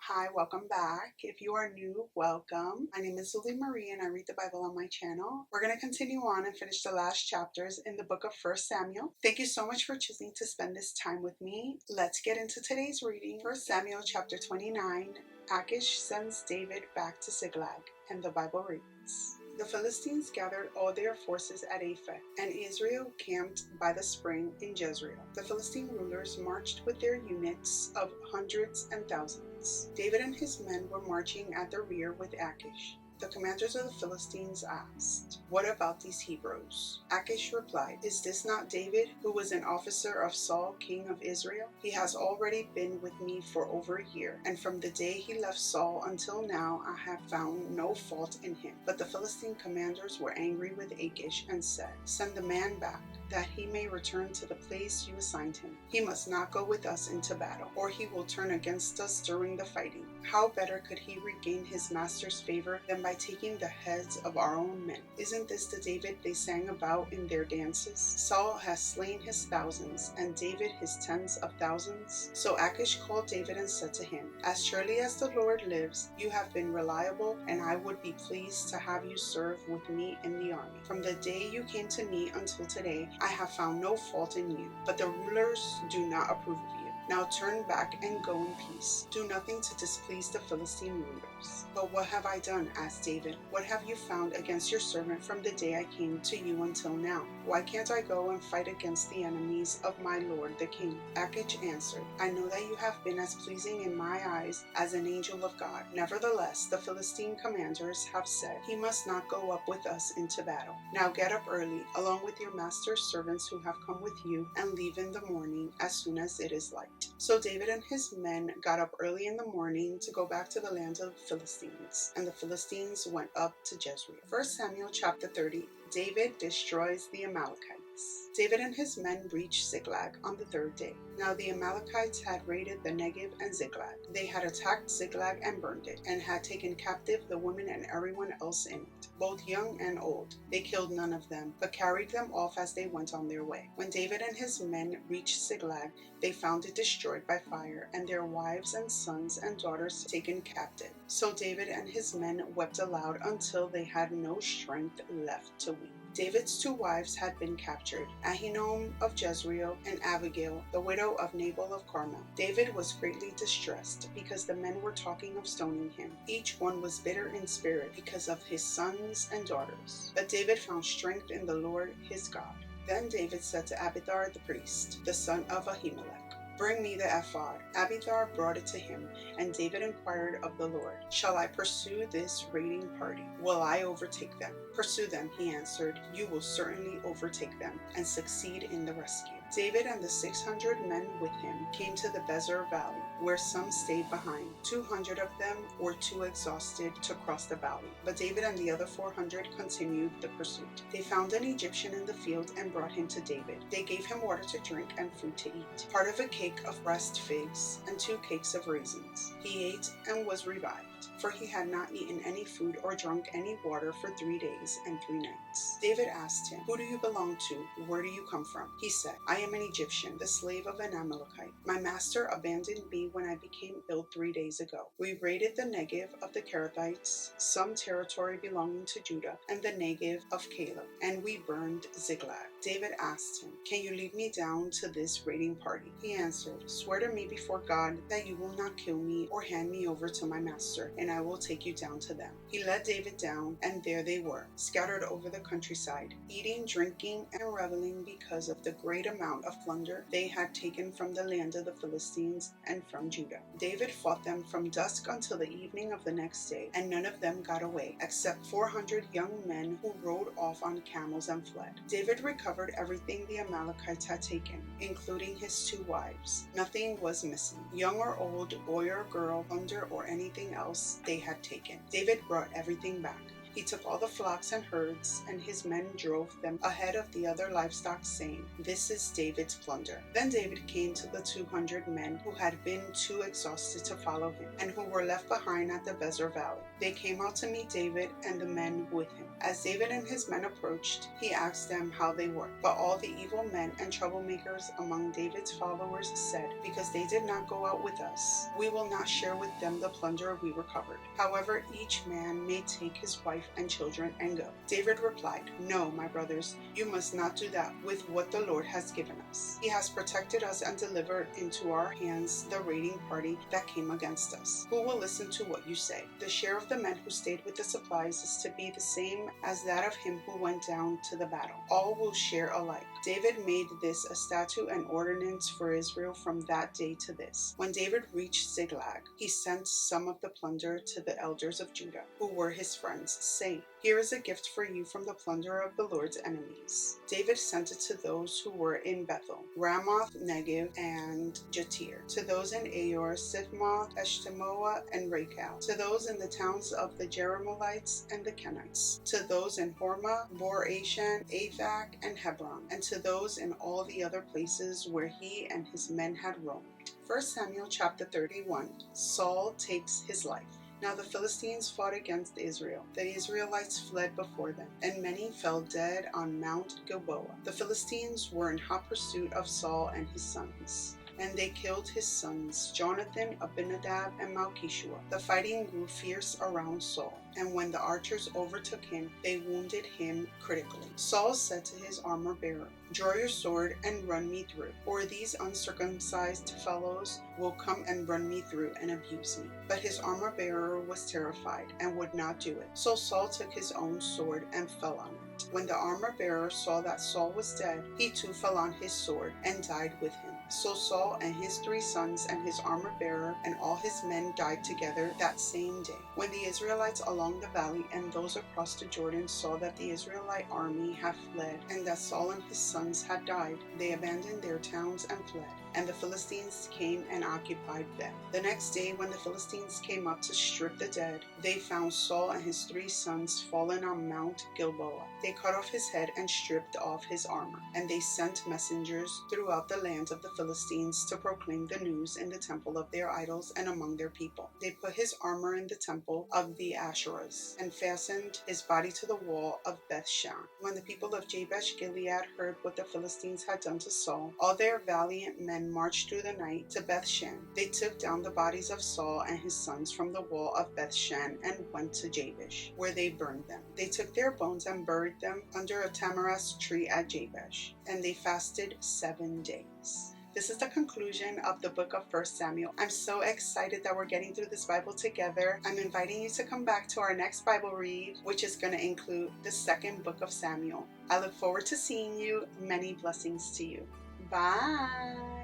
Hi, welcome back. If you are new, welcome. My name is Zulie Marie and I read the Bible on my channel. We're going to continue on and finish the last chapters in the book of 1 Samuel. Thank you so much for choosing to spend this time with me. Let's get into today's reading. 1 Samuel chapter 29. Achish sends David back to Ziklag, and the Bible reads. The Philistines gathered all their forces at Aphek, and Israel camped by the spring in Jezreel. The Philistine rulers marched with their units of hundreds and thousands. David and his men were marching at the rear with Achish. The commanders of the Philistines asked, "What about these Hebrews?" Achish replied, "Is this not David, who was an officer of Saul, king of Israel? He has already been with me for over a year, and from the day he left Saul until now I have found no fault in him." But the Philistine commanders were angry with Achish and said, "Send the man back, that he may return to the place you assigned him. He must not go with us into battle, or he will turn against us during the fighting. How better could he regain his master's favor than by taking the heads of our own men? Isn't this the David they sang about in their dances? Saul has slain his thousands, and David his tens of thousands." So Achish called David and said to him, "As surely as the Lord lives, you have been reliable, and I would be pleased to have you serve with me in the army. From the day you came to me until today, I have found no fault in you, but the rulers do not approve of you. Now turn back and go in peace. Do nothing to displease the Philistine rulers." "But what have I done?" asked David. "What have you found against your servant from the day I came to you until now? Why can't I go and fight against the enemies of my lord the king?" Achish answered, "I know that you have been as pleasing in my eyes as an angel of God. Nevertheless, the Philistine commanders have said, 'He must not go up with us into battle.' Now get up early, along with your master's servants who have come with you, and leave in the morning as soon as it is light." So David and his men got up early in the morning to go back to the land of the Philistines, and the Philistines went up to Jezreel. 1 Samuel chapter 30. David destroys the Amalekites. David and his men reached Ziklag on the third day. Now the Amalekites had raided the Negev and Ziklag. They had attacked Ziklag and burned it, and had taken captive the women and everyone else in it, both young and old. They killed none of them, but carried them off as they went on their way. When David and his men reached Ziklag, they found it destroyed by fire, and their wives and sons and daughters taken captive. So David and his men wept aloud until they had no strength left to weep. David's two wives had been captured, Ahinoam of Jezreel and Abigail, the widow of Nabal of Carmel. David was greatly distressed because the men were talking of stoning him. Each one was bitter in spirit because of his sons and daughters. But David found strength in the Lord his God. Then David said to Abiathar the priest, the son of Ahimelech, "Bring me the ephod." Abiathar brought it to him, and David inquired of the Lord, "Shall I pursue this raiding party? Will I overtake them?" "Pursue them," he answered. "You will certainly overtake them and succeed in the rescue." David and the 600 men with him came to the Bezer Valley, where some stayed behind. 200 of them were too exhausted to cross the valley, but David and the other 400 continued the pursuit. They found an Egyptian in the field and brought him to David. They gave him water to drink and food to eat, part of a cake of pressed figs and 2 cakes of raisins. He ate and was revived, for he had not eaten any food or drunk any water for 3 days and 3 nights. David asked him, "Who do you belong to? Where do you come from?" He said, "I am an Egyptian, the slave of an Amalekite. My master abandoned me when I became ill 3 days ago. We raided the Negev of the Kerethites, some territory belonging to Judah, and the Negev of Caleb, and we burned Ziklag." David asked him, "Can you lead me down to this raiding party?" He answered, "Swear to me before God that you will not kill me or hand me over to my master, and I will take you down to them." He led David down, and there they were, scattered over the countryside, eating, drinking, and reveling because of the great amount of plunder they had taken from the land of the Philistines and from Judah. David fought them from dusk until the evening of the next day, and none of them got away, except 400 young men who rode off on camels and fled. David recovered everything the Amalekites had taken, including his 2 wives. Nothing was missing, young or old, boy or girl, plunder or anything else they had taken. David brought everything back. He took all the flocks and herds, and his men drove them ahead of the other livestock, saying, "This is David's plunder." Then David came to the 200 men who had been too exhausted to follow him, and who were left behind at the Bezer Valley. They came out to meet David and the men with him. As David and his men approached, he asked them how they were. But all the evil men and troublemakers among David's followers said, "Because they did not go out with us, we will not share with them the plunder we recovered. However, each man may take his wife and children and go." David replied, "No, my brothers, you must not do that with what the Lord has given us. He has protected us and delivered into our hands the raiding party that came against us. Who will listen to what you say? The share of the men who stayed with the supplies is to be the same as that of him who went down to the battle. All will share alike." David made this a statute and ordinance for Israel from that day to this. When David reached Ziklag, he sent some of the plunder to the elders of Judah, who were his friends, saying, "Here is a gift for you from the plunder of the Lord's enemies." David sent it to those who were in Bethel, Ramoth, Negev, and Jatir, to those in Aor, Sithmoth, Eshtemoa, and Rachel, to those in the towns of the Jerahmeelites and the Kenites, to those in Hormah, Bor-Ashan, Athak, and Hebron, and to those in all the other places where he and his men had roamed. 1 Samuel chapter 31. Saul takes his life. Now the Philistines fought against Israel. The Israelites fled before them, and many fell dead on Mount Gilboa. The Philistines were in hot pursuit of Saul and his sons, and they killed his sons, Jonathan, Abinadab, and Malchishua. The fighting grew fierce around Saul, and when the archers overtook him, they wounded him critically. Saul said to his armor-bearer, "Draw your sword and run me through, or these uncircumcised fellows will come and run me through and abuse me." But his armor-bearer was terrified and would not do it. So Saul took his own sword and fell on it. When the armor-bearer saw that Saul was dead, he too fell on his sword and died with him. So Saul and his 3 sons and his armor-bearer and all his men died together that same day. When the Israelites along the valley and those across the Jordan saw that the Israelite army had fled, and that Saul and his sons had died, they abandoned their towns and fled, and the Philistines came and occupied them. The next day, when the Philistines came up to strip the dead, they found Saul and his 3 sons fallen on Mount Gilboa. They cut off his head and stripped off his armor, and they sent messengers throughout the land of the Philistines to proclaim the news in the temple of their idols and among their people. They put his armor in the temple of the Asherahs, and fastened his body to the wall of Bethshan. When the people of Jabesh Gilead heard what the Philistines had done to Saul, all their valiant men marched through the night to Bethshan. They took down the bodies of Saul and his sons from the wall of Bethshan and went to Jabesh, where they burned them. They took their bones and buried them under a tamarisk tree at Jabesh, and they fasted 7 days. This is the conclusion of the book of 1 Samuel. I'm so excited that we're getting through this Bible together. I'm inviting you to come back to our next Bible read, which is going to include the 2nd book of Samuel. I look forward to seeing you. Many blessings to you. Bye.